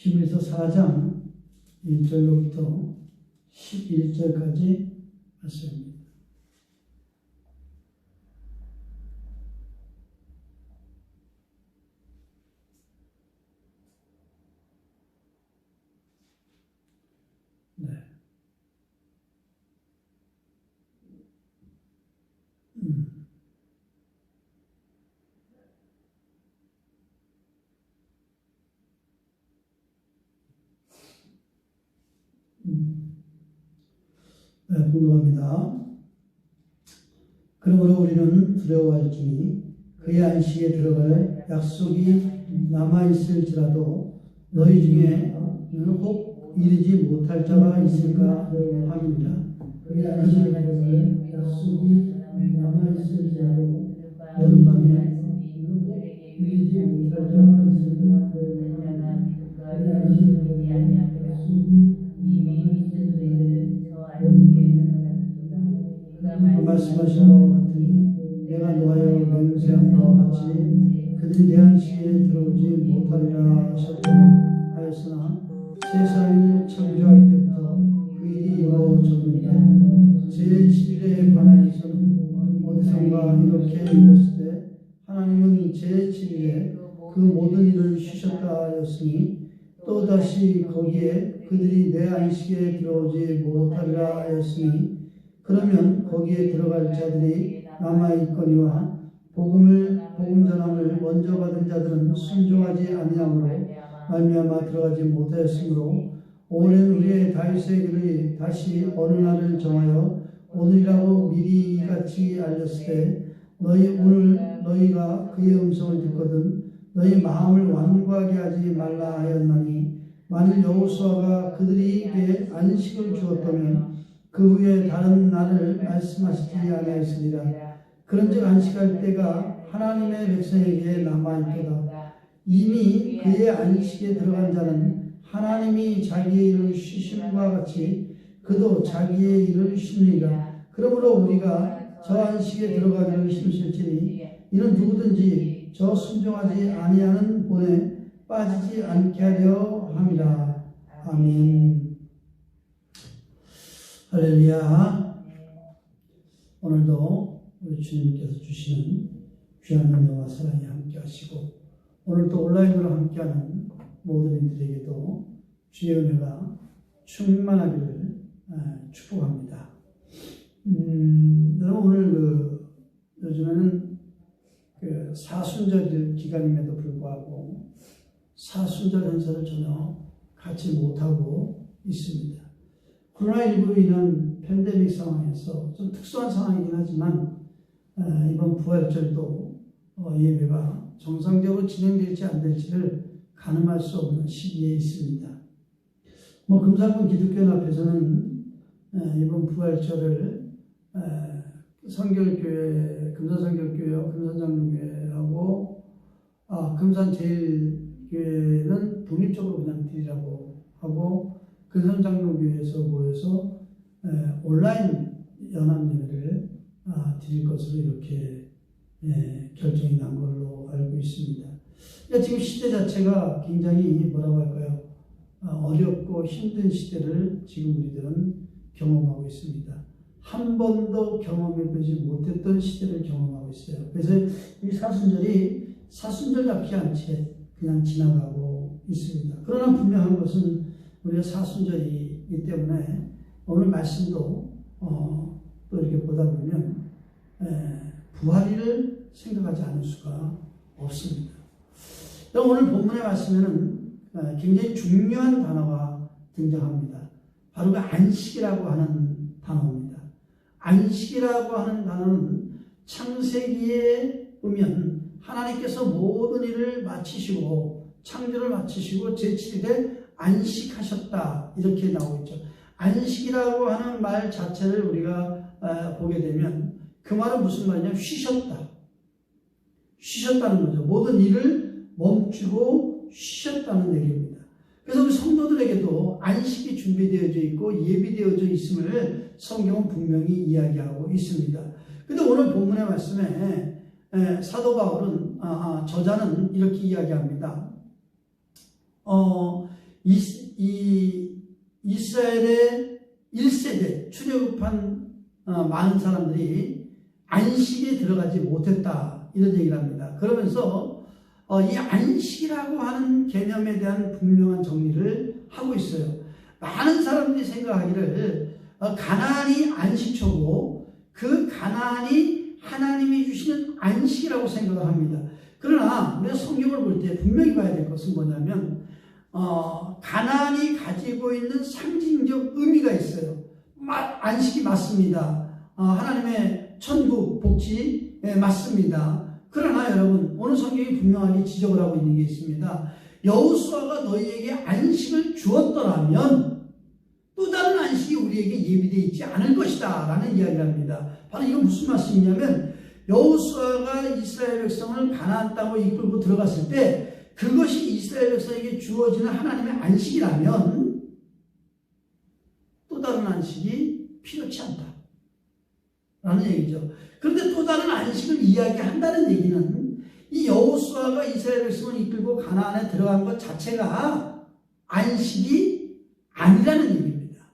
히브리서 4장 1절로부터 11절까지 말씀입니다. 네. 네, 공독합니다. 그러므로 우리는 두려워할지니 그의 안식에 들어갈 약속이 남아있을지라도 너희 중에 혹 이르지 못할 자가 있을까 함이니라. 그의 안식에 들어갈 약속이 남아있을지라도 너희 중에 혹 이르지 못할 자가 있을까 그의 안식에 들어갈 약속이 말씀하신 바와 같으니 내가 노하여 맹세한 바와 같이 그들이 내 안식에 들어오지 못하리라 하였으나 세상이 창조할 때부터 그 일이 이루어졌느니라. 제7일에 관하여서는 어디선가 이렇게 읽었을 때 하나님은 제7일에 그 모든 일을 쉬셨다 하였으니 또다시 거기에 그들이 내 안식에 들어오지 못하리라 하였으니 그러면 거기에 들어갈 자들이 남아있거니와 복음 전함을 먼저 받은 자들은 순종하지 아니함으로 말미암아 들어가지 못하였으므로 오랜 후에 다윗의 글이 다시 어느 날을 정하여 오늘이라고 미리 이같이 알렸을 때 너희가 그의 음성을 듣거든 너희 마음을 완고하게 하지 말라 하였나니 만일 여호수아가 그들에게 안식을 주었다면 그 후에 다른 날을 말씀하시지 아니하였으리라. 그런즉 안식할 때가 하나님의 백성에게 남아있도다. 이미 그의 안식에 들어간 자는 하나님이 자기의 일을 쉬심과 같이 그도 자기의 일을 쉬느니라. 그러므로 우리가 저 안식에 들어가기를 힘쓸지니 이는 누구든지 저 순종하지 아니하는 본에 빠지지 않게 하려 함이라. 아멘. 할렐루야. 오늘도 우리 주님께서 주시는 귀한 은혜와 사랑이 함께 하시고 오늘도 온라인으로 함께하는 모든 이들에게도 주의 은혜가 충만하기를 축복합니다. 여러분 오늘 요즘에는 사순절 기간임에도 불구하고 사순절 행사를 전혀 갖지 못하고 있습니다. 코로나19로 인한 팬데믹 상황에서 좀 특수한 상황이긴 하지만 이번 부활절도 예배가 정상적으로 진행될지 안 될지를 가늠할 수 없는 시기에 있습니다. 금산군 기독교연합에서는 이번 부활절을 성결교회, 금산성결교회와 금산장로교회하고 금산제일교회는 독립적으로 그냥 드리라고 하고 금산장로교회에서 모여서 온라인 연합예배를 드릴 것으로 이렇게 결정이 난 걸로 알고 있습니다. 그러니까 지금 시대 자체가 굉장히 뭐라고 할까요? 어렵고 힘든 시대를 지금 우리들은 경험하고 있습니다. 한 번도 경험해보지 못했던 시대를 경험하고 있어요. 그래서 이 사순절이 사순절답지 않게 그냥 지나가고 있습니다. 그러나 분명한 것은 우리가 사순절이기 때문에 오늘 말씀도 또 이렇게 보다 보면 부활일을 생각하지 않을 수가 없습니다. 오늘 본문의 말씀에는 굉장히 중요한 단어가 등장합니다. 바로 그 안식이라고 하는 단어입니다. 안식이라고 하는 단어는 창세기에 보면 하나님께서 모든 일을 마치시고 창조를 마치시고 제7일에 안식하셨다 이렇게 나오고 있죠. 안식이라고 하는 말 자체를 우리가 보게 되면 그 말은 무슨 말이냐면 쉬셨다. 쉬셨다는 거죠. 모든 일을 멈추고 쉬셨다는 얘기입니다. 그래서 우리 성도들에게도 안식이 준비되어져 있고 예비되어져 있음을 성경은 분명히 이야기하고 있습니다. 근데 오늘 본문의 말씀에 사도 바울은 저자는 이렇게 이야기합니다. 이스라엘의 1세대 출애굽한 많은 사람들이 안식에 들어가지 못했다 이런 얘기를 합니다. 그러면서 이 안식이라고 하는 개념에 대한 분명한 정리를 하고 있어요. 많은 사람들이 생각하기를 가나안이 안식처고 그 가나안이 하나님이 주시는 안식이라고 생각을 합니다. 그러나 우리가 성경을 볼 때 분명히 봐야 될 것은 뭐냐면 가나안이 가지고 있는 상징적 의미가 있어요. 안식이 맞습니다. 하나님의 천국 복지 맞습니다. 그러나 여러분 오늘 성경이 분명하게 지적을 하고 있는 게 있습니다. 여호수아가 너희에게 안식을 주었더라면 또 다른 안식이 우리에게 예비되어 있지 않을 것이다 라는 이야기를 합니다. 바로 이건 무슨 말씀이냐면 여호수아가 이스라엘 백성을 가나안 땅으로 이끌고 들어갔을 때 그것이 이스라엘 백성에게 주어지는 하나님의 안식이라면 또 다른 안식이 필요치 않다 라는 얘기죠. 그런데 또 다른 안식을 이야기한다는 얘기는 이 여호수아가 이스라엘 백성을 이끌고 가나안에 들어간 것 자체가 안식이 아니라는 얘기입니다.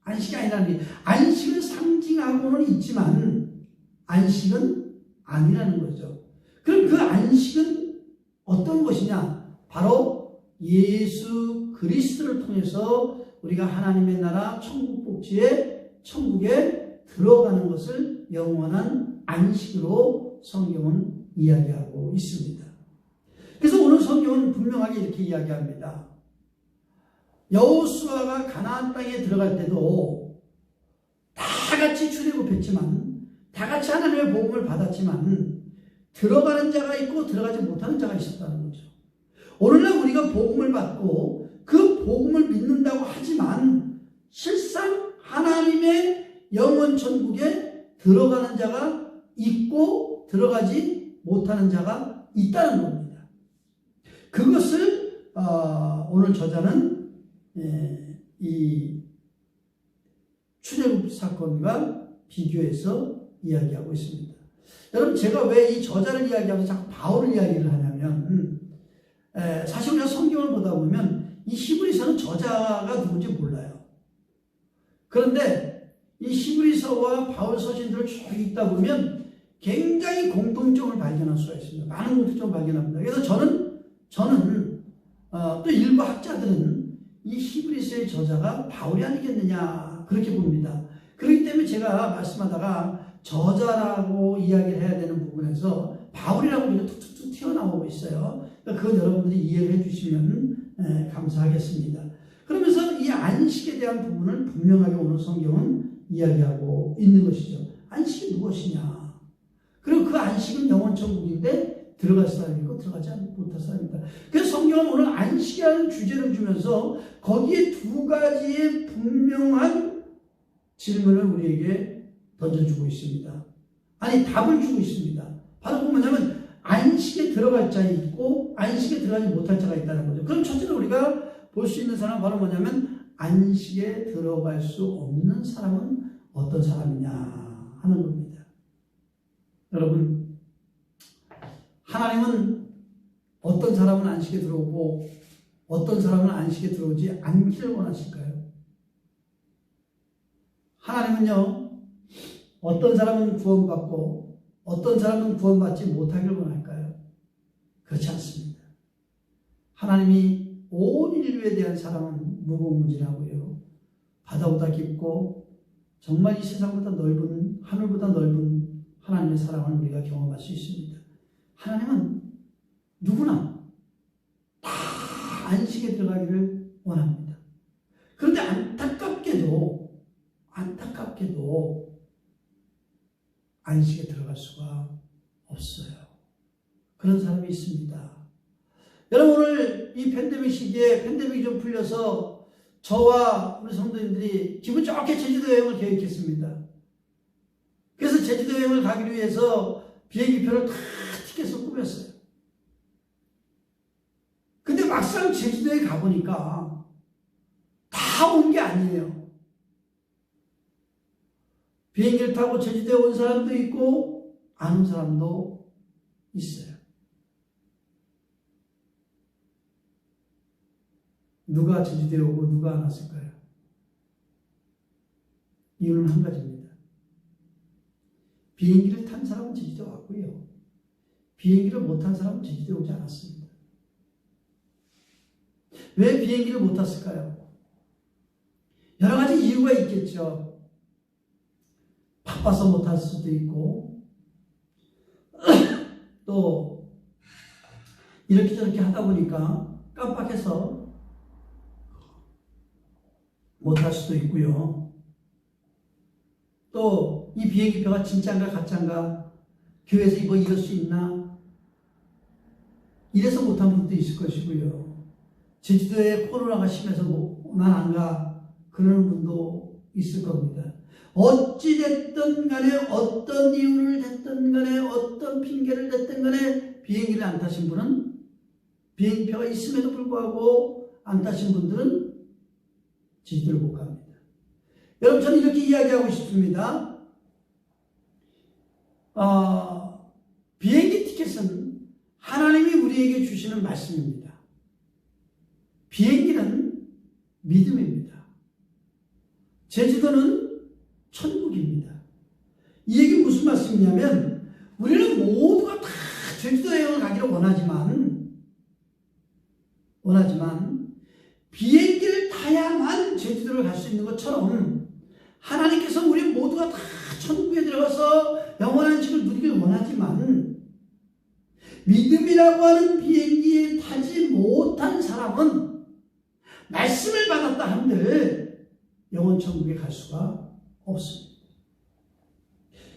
안식이 아니라는 얘기. 안식을 상징하고는 있지만 안식은 아니라는 거죠. 그럼 그 안식은 어떤 것이냐? 바로 예수 그리스도를 통해서 우리가 하나님의 나라 천국 복지에 천국에 들어가는 것을 영원한 안식으로 성경은 이야기하고 있습니다. 그래서 오늘 성경은 분명하게 이렇게 이야기합니다. 여호수아가 가나안 땅에 들어갈 때도 다 같이 출애굽했지만 다 같이 하나님의 복음을 받았지만 들어가는 자가 있고 들어가지 못하는 자가 있었다는 거죠. 오늘날 우리가 복음을 받고 그 복음을 믿는다고 하지만 실상 하나님의 영원 천국에 들어가는 자가 있고 들어가지 못하는 자가 있다는 겁니다. 그것을 오늘 저자는 이 출애굽 사건과 비교해서 이야기하고 있습니다. 여러분 제가 왜 이 저자를 이야기하면서 자꾸 바울을 이야기를 하냐면 사실 우리가 성경을 보다 보면 이 히브리서는 저자가 누군지 몰라요. 그런데 이 히브리서와 바울 서신들을 쭉 읽다 보면 굉장히 공통점을 발견할 수가 있습니다. 많은 공통점을 발견합니다. 그래서 저는 또 일부 학자들은 이 히브리서의 저자가 바울이 아니겠느냐 그렇게 봅니다. 그렇기 때문에 제가 말씀하다가 저자라고 이야기를 해야 되는 부분에서 바울이라고 우리가 툭툭툭 튀어나오고 있어요. 그러니까 그건 여러분들이 이해를 해주시면 감사하겠습니다. 그러면서 이 안식에 대한 부분을 분명하게 오늘 성경은 이야기하고 있는 것이죠. 안식이 무엇이냐? 그리고 그 안식은 영원천국인데 들어갈 사람이 있고 들어가지 못할 사람이다. 그래서 성경은 오늘 안식이라는 주제를 주면서 거기에 두 가지의 분명한 질문을 우리에게 던져주고 있습니다. 아니 답을 주고 있습니다. 바로 뭐냐면 안식에 들어갈 자 있고 안식에 들어가지 못할 자가 있다는 거죠. 그럼 첫째로 우리가 볼 수 있는 사람은 바로 뭐냐면 안식에 들어갈 수 없는 사람은 어떤 사람이냐 하는 겁니다. 여러분 하나님은 어떤 사람은 안식에 들어오고 어떤 사람은 안식에 들어오지 않기를 원하실까요? 하나님은요 어떤 사람은 구원받고 어떤 사람은 구원받지 못하기를 원할까요? 그렇지 않습니다. 하나님이 온 인류에 대한 사랑은 무궁무진하고요. 바다보다 깊고 정말 이 세상보다 넓은 하늘보다 넓은 하나님의 사랑을 우리가 경험할 수 있습니다. 하나님은 누구나 다 안식에 들어가기를 원합니다. 그런데 안타깝게도 안식에 들어갈 수가 없어요. 그런 사람이 있습니다. 여러분 오늘 이 팬데믹 시기에 팬데믹이 좀 풀려서 저와 우리 성도님들이 기분 좋게 제주도 여행을 계획했습니다. 그래서 제주도 여행을 가기 위해서 비행기표를 다 티켓을 꾸몄어요. 근데 막상 제주도에 가보니까 다 온 게 아니에요. 비행기를 타고 제주도에 온 사람도 있고 안 온 사람도 있어요. 누가 제주도에 오고 누가 안 왔을까요? 이유는 한 가지입니다. 비행기를 탄 사람은 제주도에 왔고요. 비행기를 못 탄 사람은 제주도에 오지 않았습니다. 왜 비행기를 못 탔을까요? 여러 가지 이유가 있겠죠. 바빠서 못 탔을 수도 있고, 또 이렇게 저렇게 하다 보니까 깜빡해서 못 탈 수도 있고요. 또 이 비행기표가 진짜인가 가짜인가, 교회에서 이거 이럴 수 있나, 이래서 못한 분도 있을 것이고요. 제주도에 코로나가 심해서 난 안 가, 그러는 분도 있을 겁니다. 어찌됐든 간에, 어떤 이유를 됐든 간에, 어떤 핑계를 댔든 간에 비행기를 안 타신 분은, 비행기표가 있음에도 불구하고 안 타신 분들은 제주도를 못 갑니다. 여러분, 저는 이렇게 이야기하고 싶습니다. 비행기 티켓은 하나님이 우리에게 주시는 말씀입니다. 비행기는 믿음입니다. 제주도는 천국입니다. 이 얘기는 무슨 말씀이냐면, 우리는 모두가 다 제주도 여행을 가기를 원하지만 비행기를 타야만 제주도를 갈 수 있는 것처럼 하나님께서 우리 모두가 다 천국에 들어가서 영원한 집을 누리길 원하지만, 믿음이라고 하는 비행기에 타지 못한 사람은 말씀을 받았다 한들 영원 천국에 갈 수가 없습니다.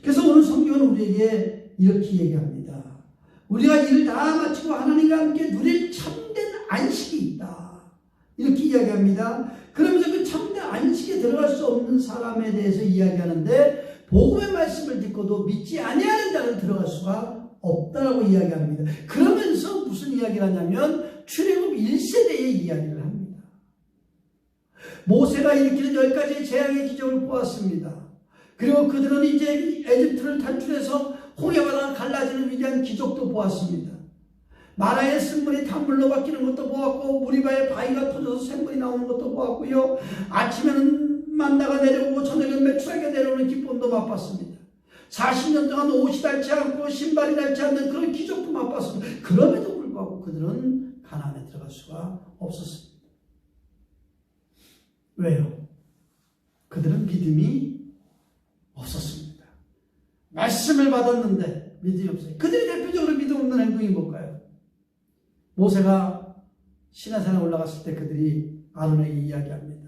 그래서 오늘 성경은 우리에게 이렇게 얘기합니다. 우리가 일을 다 마치고 하나님과 함께 누릴 참된 안식이 있다, 이렇게 이야기합니다. 그러면서 그 참된 안식에 들어갈 수 없는 사람에 대해서 이야기하는데, 복음의 말씀을 듣고도 믿지 아니하는 자는 들어갈 수가 없다라고 이야기합니다. 그러면서 무슨 이야기를 하냐면 출애굽 1세대의 이야기를 합니다. 모세가 일으키는 10가지의 재앙의 기적을 보았습니다. 그리고 그들은 이제 에집트를 탈출해서 홍해바다가 갈라지는 위대한 기적도 보았습니다. 마라의 쓴물이 단물로 바뀌는 것도 보았고, 무리바의 바위가 터져서 샘물이 나오는 것도 보았고요. 아침에는 만나가 내려오고 저녁에는 메추라기가 내려오는 기쁨도 맛봤습니다. 40년 동안 옷이 닳지 않고 신발이 닳지 않는 그런 기적도 맛봤습니다. 그럼에도 불구하고 그들은 가나안에 들어갈 수가 없었습니다. 왜요? 그들은 믿음이 없었습니다. 말씀을 받았는데 믿음이 없어요. 그들이 대표적으로 믿음 없는 행동이 뭘까요? 모세가 시내산에 올라갔을 때 그들이 아론에게 이야기합니다.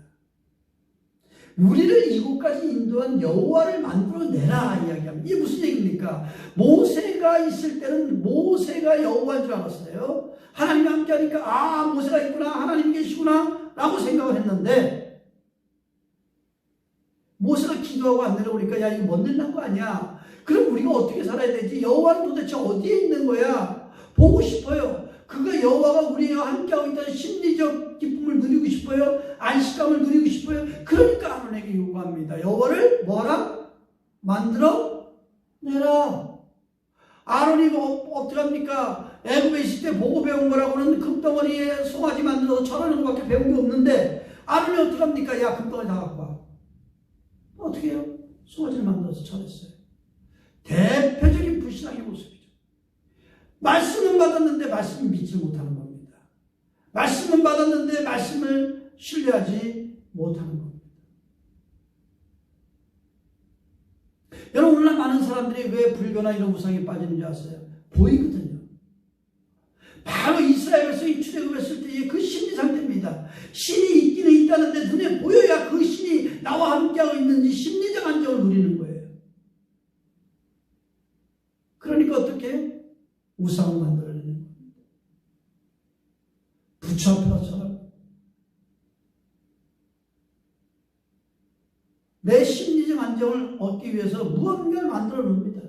우리를 이곳까지 인도한 여호와를 만들어내라 이야기합니다. 이게 무슨 얘기입니까? 모세가 있을 때는 모세가 여호와인 줄 알았어요. 하나님과 함께 하니까 모세가 있구나, 하나님 계시구나 라고 생각을 했는데, 모세가 기도하고 안 내려오니까 야, 이거 못된다는 거 아니야. 그럼 우리가 어떻게 살아야 되지? 여호와는 도대체 어디에 있는 거야? 보고 싶어요. 그가 여호와가 우리와 함께하고 있다는 심리적 기쁨을 누리고 싶어요. 안식감을 누리고 싶어요. 그러니까 아론에게 요구합니다. 여호와를 뭐라? 만들어 내라. 아론이 어떻게 합니까? 애굽에 있을 때 보고 배운 거라고는 금덩어리에 송아지 만들어서 절하는 것밖에 배운 게 없는데, 아론이 어떻게 합니까? 야, 금덩어리 다 갖고 와. 어떻게 해요? 송아지를 만들어서 절했어요. 대표적인 불신앙의 모습이죠. 말씀은 받았는데 말씀을 믿지 못하는 겁니다. 말씀은 받았는데 말씀을 신뢰하지 못하는 겁니다. 여러분, 오늘날 많은 사람들이 왜 불교나 이런 우상에 빠지는지 아세요? 보이거든요. 바로 이스라엘에서 이 출애굽했을 때의 그 심리 상태입니다. 신이 있기는 있다는데 눈에 보여야 그 신이 나와 함께하고 있는지 심리적 안정을 누리는 거예요. 그러니까 어떻게? 우상을 만들어내는 겁니다. 부처 앞에 가서 내 심리적 안정을 얻기 위해서 무언가를 만들어 놓습니다.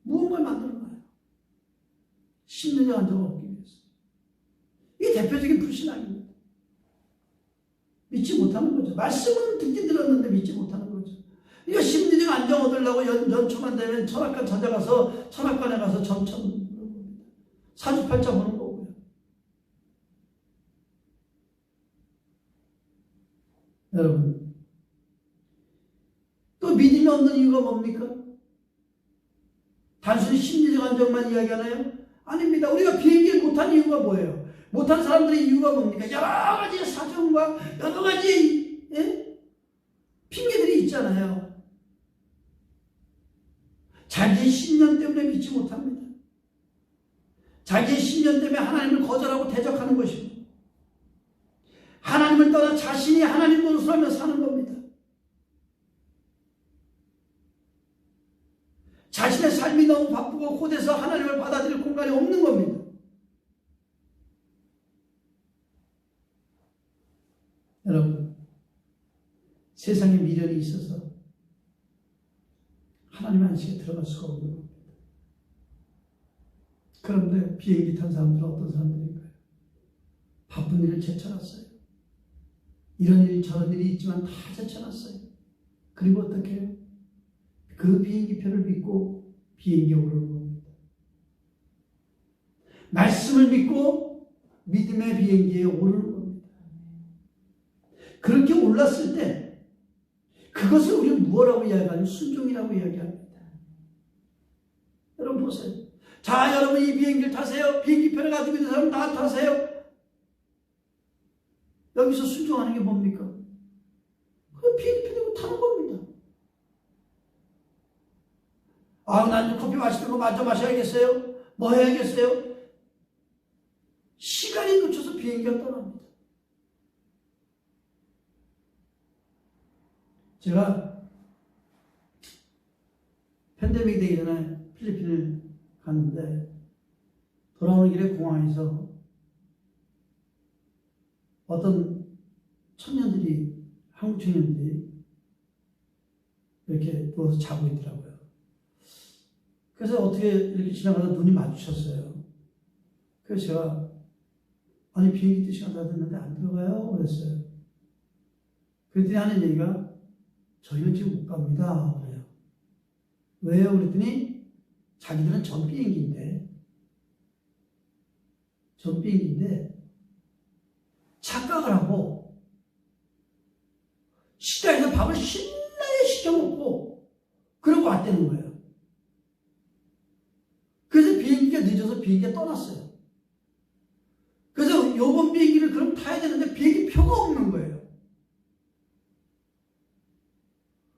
무언가를 만들어 놔요. 심리적 안정을 얻기 위해서. 이게 대표적인 불신앙입니다. 믿지 못하는 거죠. 말씀은 듣긴 들었는데 믿지 못하는 거죠. 이거 심리적 안정 얻으려고 연초만 되면 철학관 찾아가서 철학관에 가서 점천 보는 겁니다. 사주팔자 보는 거고요. 여러분, 또 믿음이 없는 이유가 뭡니까? 단순히 심리적 안정만 이야기하나요? 아닙니다. 우리가 비행기를 못한 이유가 뭐예요? 못한 사람들의 이유가 뭡니까? 여러 가지 사정과 여러 가지 핑계들이 있잖아요. 자기의 신념 때문에 믿지 못합니다. 자기의 신념 때문에 하나님을 거절하고 대적하는 것입니다. 하나님을 떠나 자신이 하나님 노릇을 하며 사는 겁니다. 자신의 삶이 너무 바쁘고 고돼서 하나님을 받아들일 공간이 없는 겁니다. 여러분, 세상에 미련이 있어서 하나님 안식에 들어갈 수가 없는 겁니다. 그런데 비행기 탄 사람들은 어떤 사람들인가요? 바쁜 일을 제쳐놨어요. 이런 일 저런 일이 있지만 다 제쳐놨어요. 그리고 어떻게 해요? 그 비행기표를 믿고 비행기에 오르는 겁니다. 말씀을 믿고 믿음의 비행기에 오르는 겁니다. 그렇게 올랐을 때 그것을 우리는 무엇이라고 이야기하냐면 순종이라고 이야기합니다. 여러분 보세요. 자, 여러분 이 비행기를 타세요. 비행기표를 가지고 있는 사람 다 타세요. 여기서 순종하는 게 뭡니까? 그 비행기표 들고 타는 겁니다. 아, 난 커피 마시는 거 마저 마셔야겠어요? 뭐 해야겠어요? 시간이 늦춰서 비행기가 떠납니다. 제가 팬데믹 되기 전에 필리핀을 갔는데 돌아오는 길에 공항에서 어떤 청년들이, 한국 청년들이 이렇게 누워서 자고 있더라고요. 그래서 어떻게 이렇게 지나가다 눈이 마주쳤어요. 그래서 제가 아니 비행기 뜰 시간 다 됐는데 안 들어가요? 그랬어요. 그랬더니 하는 얘기가 저희는 지금 못 갑니다. 그래요. 왜요? 그랬더니 자기들은 전 비행기인데 착각을 하고 식당에서 밥을 신나게 시켜먹고 그러고 왔다는 거예요. 그래서 비행기가 늦어서 비행기가 떠났어요. 그래서 요번 비행기를 그럼 타야 되는데 비행기 표가 없는 거예요.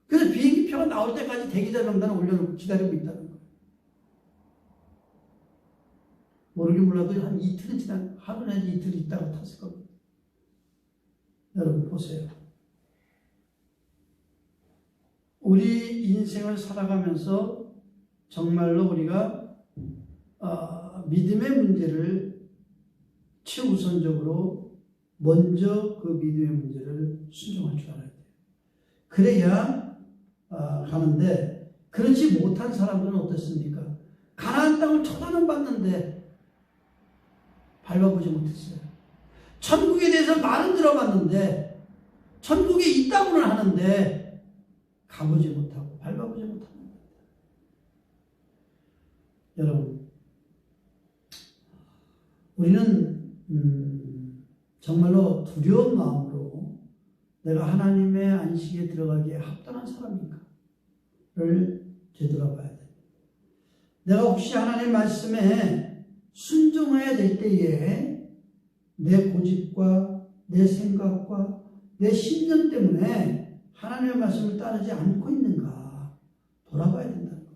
그래서 비행기 표가 나올 때까지 대기자 명단을 올려놓고 기다리고 있다는 거예요. 모르긴 몰라도 한 이틀은 지난, 하루 내지 이틀 있다가 탔을 겁니다. 여러분 보세요. 우리 인생을 살아가면서 정말로 우리가 믿음의 문제를 최우선적으로 먼저 그 믿음의 문제를 순종할 줄 알아야 돼요. 그래야 가는데 그렇지 못한 사람들은 어떻습니까? 가나안 땅을 쳐다는 봤는데 밟아보지 못했어요. 천국에 대해서 말은 들어봤는데 천국에 있다고는 하는데 가보지 못하고 밟아보지 못합니다. 여러분, 우리는 정말로 두려운 마음으로 내가 하나님의 안식에 들어가기에 합당한 사람인가를 되돌아봐야 돼요. 내가 혹시 하나님의 말씀에 순종해야 될 때에 내 고집과 내 생각과 내 신념 때문에 하나님의 말씀을 따르지 않고 있는가 돌아봐야 된다는 것.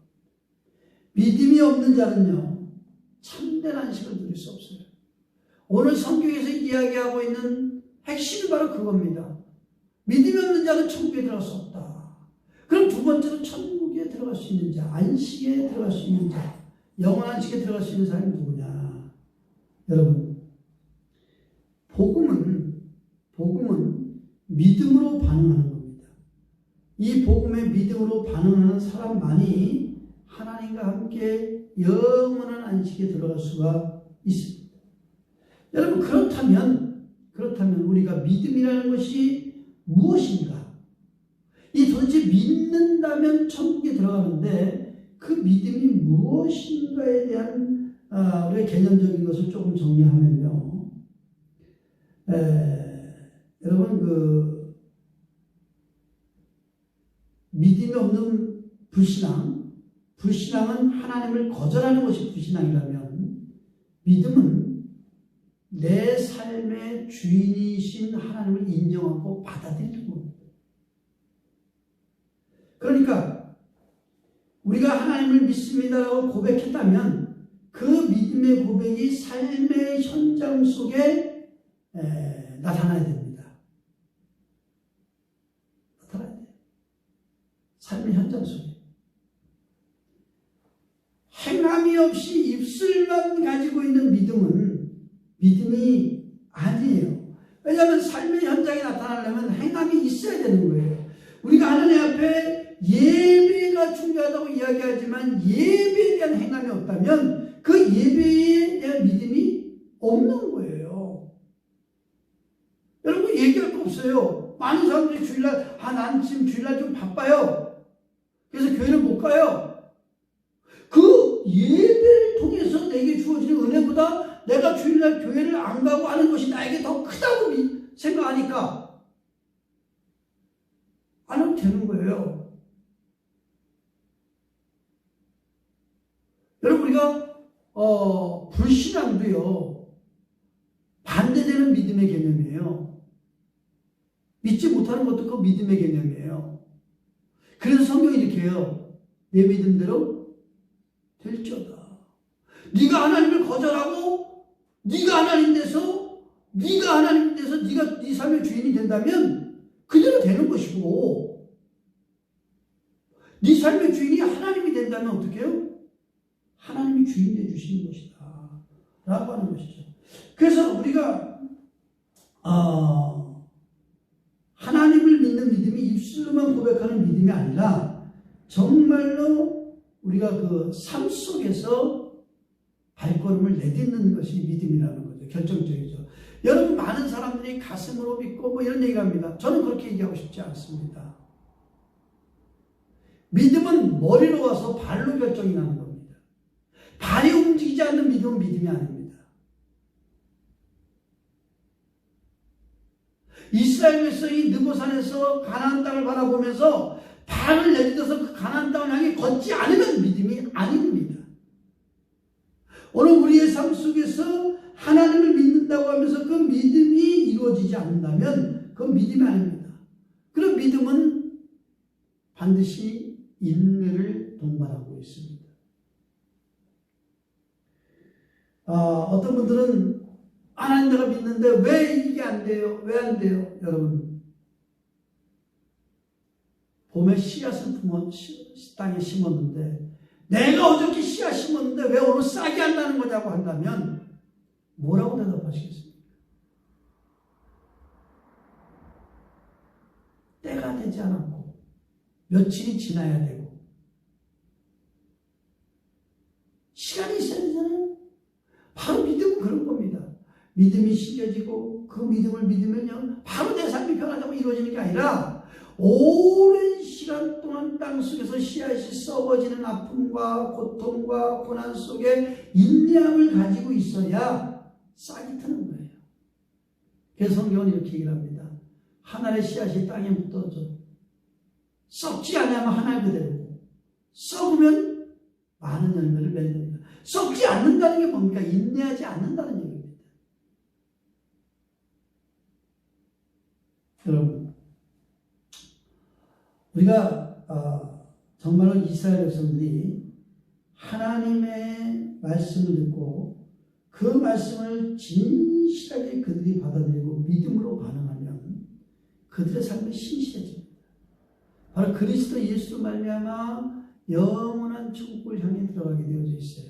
믿음이 없는 자는요 참된 안식을 누릴 수 없어요. 오늘 성경에서 이야기하고 있는 핵심이 바로 그겁니다. 믿음이 없는 자는 천국에 들어갈 수 없다. 그럼 두 번째로 천국에 들어갈 수 있는 자, 안식에 들어갈 수 있는 자, 영원 안식에 들어갈 수 있는 사람이 누구냐? 여러분, 복음은 믿음으로 반응하는 겁니다. 이 복음의 믿음으로 반응하는 사람만이 하나님과 함께 영원한 안식에 들어갈 수가 있습니다. 여러분, 그렇다면 우리가 믿음이라는 것이 무엇인가? 이 도대체 믿는다면 천국에 들어가는데 그 믿음이 무엇인가에 대한 우리의 개념적인 것을 조금 정리하면요. 여러분 믿음이 없는 불신앙은 하나님을 거절하는 것이 불신앙이라면 믿음은 내 삶의 주인이신 하나님을 인정하고 받아들이는 겁니다. 그러니까 우리가 하나님을 믿습니다라고 고백했다면 그 믿음의 고백이 삶의 현장 속에 나타나야 됩니다. 나타나야 돼요. 삶의 현장 속에. 행함이 없이 입술만 가지고 있는 믿음은 믿음이 아니에요. 왜냐하면 삶의 현장에 나타나려면 행함이 있어야 되는 거예요. 우리가 하나님 앞에 예배가 중요하다고 이야기하지만 예배에 대한 행함이 없다면 그 예배에 대한 믿음이 없는 거예요. 여러분 얘기할 거 없어요. 많은 사람들이 주일날 난 지금 주일날 좀 바빠요. 그래서 교회를 못 가요. 그 예배를 통해서 내게 주어지는 은혜보다 내가 주일날 교회를 안 가고 하는 것이 나에게 더 크다고 생각하니까 안 하면 되는 거예요. 여러분 우리가 불신앙도요 반대되는 믿음의 개념이에요. 믿지 못하는 것도 그 믿음의 개념이에요. 그래서 성경이 이렇게 해요. 내 믿음대로 될지어다. 네가 하나님을 거절하고 네가 하나님 돼서 네가 네 삶의 주인이 된다면 그대로 되는 것이고 네 삶의 주인이 하나님이 된다면 어떻게 해요? 하나님이 주인 돼 주시는 것이다 라고 하는 것이죠. 그래서 우리가 하나님을 믿는 믿음이 입술로만 고백하는 믿음이 아니라 정말로 우리가 그 삶 속에서 발걸음을 내딛는 것이 믿음이라는 거죠. 결정적이죠. 여러분 많은 사람들이 가슴으로 믿고 뭐 이런 얘기를 합니다. 저는 그렇게 얘기하고 싶지 않습니다. 믿음은 머리로 와서 발로 결정이 나는 겁니다. 발이 움직이지 않는 믿음은 믿음이 아닙니다. 이스라엘 백성이 느보산에서 가나안 땅을 바라보면서 발을 내딛어서 그 가나안 땅을 향해 걷지 않으면 믿음이 아닙니다. 오늘 우리의 삶 속에서 하나님을 믿는다고 하면서 그 믿음이 이루어지지 않는다면 그건 믿음이 아닙니다. 그런 믿음은 반드시 인내를 동반하고 있습니다. 어떤 분들은 하나님 내가 믿는데 왜 이게 안 돼요? 왜 안 돼요? 여러분 봄에 씨앗을 땅에 심었는데 내가 어저께 씨앗 심었는데 왜 오늘 싹이 안 나는 거냐고 한다면 뭐라고 대답하시겠습니까? 때가 되지 않았고 며칠이 지나야 되고 시간이 있어야 되잖아요. 바로 믿음은 그런 겁니다. 믿음이 심겨지고 그 믿음을 믿으면요 바로 내 삶이 변하자고 이루어지는 게 아니라 오랜 시간 동안 땅 속에서 씨앗이 썩어지는 아픔과 고통과 고난 속에 인내함을 가지고 있어야 싹이 트는 거예요. 그래서 성경은 이렇게 얘기를 합니다. 한 알의 씨앗이 땅에 묻어져 썩지 않으면 한 알 그대로고 썩으면 많은 열매를 맺는다. 썩지 않는다는 게 뭡니까? 인내하지 않는다는 얘기입니다. 여러분 우리가 정말로 이스라엘 백성들이 하나님의 말씀을 듣고 그 말씀을 진실하게 그들이 받아들이고 믿음으로 반응하면 그들의 삶이 신실해집니다. 바로 그리스도 예수로 말미암아 영원한 천국을 향해 들어가게 되어져 있어요.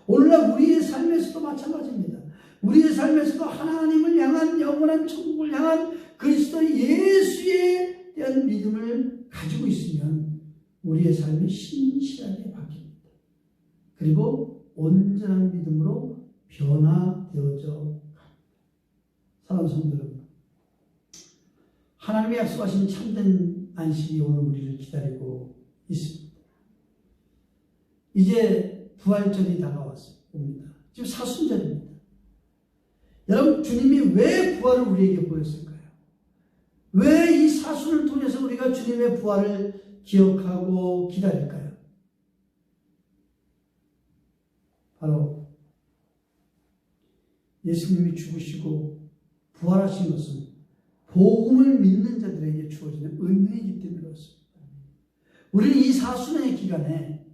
오늘날 우리의 삶에서도 마찬가지입니다. 우리의 삶에서도 하나님을 향한 영원한 천국을 향한 그리스도 예수에 대한 믿음을 가지고 있으면 우리의 삶이 신실하게 바뀝니다. 그리고 온전한 믿음으로 변화되어져 갑니다. 사랑하는 성도 여러분, 하나님의 약속하신 참된 안식이 오늘 우리를 기다리고 있습니다. 이제 부활절이 다가왔습니다. 지금 사순절입니다. 여러분 주님이 왜 부활을 우리에게 보였을까요? 왜 이 사순을 통해서 우리가 주님의 부활을 기억하고 기다릴까요? 바로 예수님이 죽으시고 부활하신 것은 복음을 믿는 자들에게 주어지는 은혜이기 때문에 그렇습니다. 우리는 이 사순의 기간에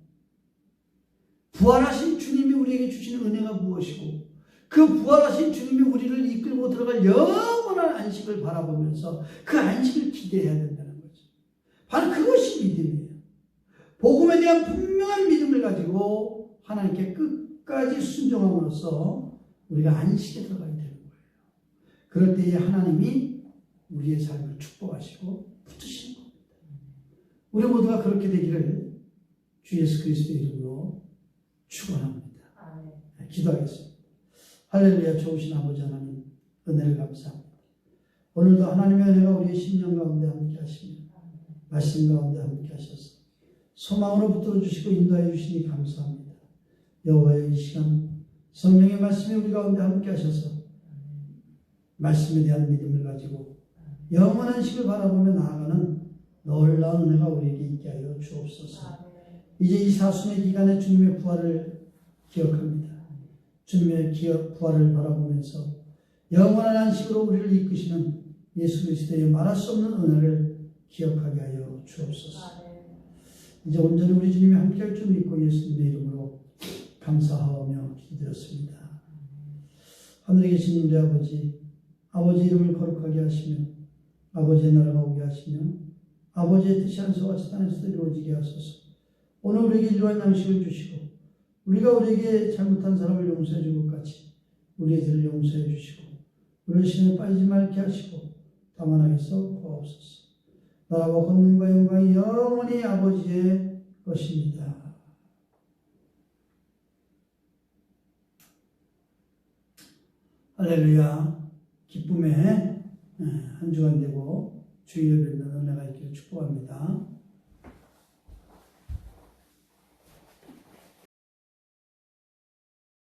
부활하신 주님이 우리에게 주시는 은혜가 무엇이고 그 부활하신 주님이 우리를 이끌고 들어갈 영원한 안식을 바라보면서 그 안식을 기대해야 된다는 거죠. 바로 그것이 믿음이에요. 복음에 대한 분명한 믿음을 가지고 하나님께 끝까지 순종함으로써 우리가 안식에 들어가게 되는 거예요. 그럴 때에 하나님이 우리의 삶을 축복하시고 붙드시는 겁니다. 우리 모두가 그렇게 되기를 주 예수 그리스도의 이름으로 축원합니다. 기도하겠습니다. 할렐루야. 좋으신 아버지 하나님 은혜를 감사합니다. 오늘도 하나님의 은혜가 우리의 심령 가운데 함께 하시며 말씀 가운데 함께 하셔서 소망으로 붙들어 주시고 인도해 주시니 감사합니다. 여호와의 이 시간 성령의 말씀이 우리 가운데 함께 하셔서 말씀에 대한 믿음을 가지고 영원한 식을 바라보며 나아가는 놀라운 은혜가 우리에게 있게 하여 주옵소서. 이제 이 사순의 기간에 주님의 부활을 기억합니다. 주님의 부활을 바라보면서 영원한 안식으로 우리를 이끄시는 예수 그리스도의 말할 수 없는 은혜를 기억하게 하여 주옵소서. 이제 온전히 우리 주님이 함께할 줄 믿고 예수님의 이름으로 감사하며 기도드렸습니다. 하늘에 계신 우리 아버지, 아버지 이름을 거룩하게 하시며 아버지의 나라가 오게 하시며 아버지의 뜻이 하늘과 같이 땅에서도 이루어지게 하소서. 오늘 우리에게 일용할 양식을 주시고 우리가 우리에게 잘못한 사람을 용서해 준 것 같이 우리의 죄를 용서해 주시고 우리의 시험에 빠지지 말게 하시고 다만 하게서 구하옵소서. 나라와 권능과 영광이 영원히 아버지의 것입니다. 할렐루야. 기쁨의 한 주간 되고 주의 예배를 은혜가 있기를 축복합니다.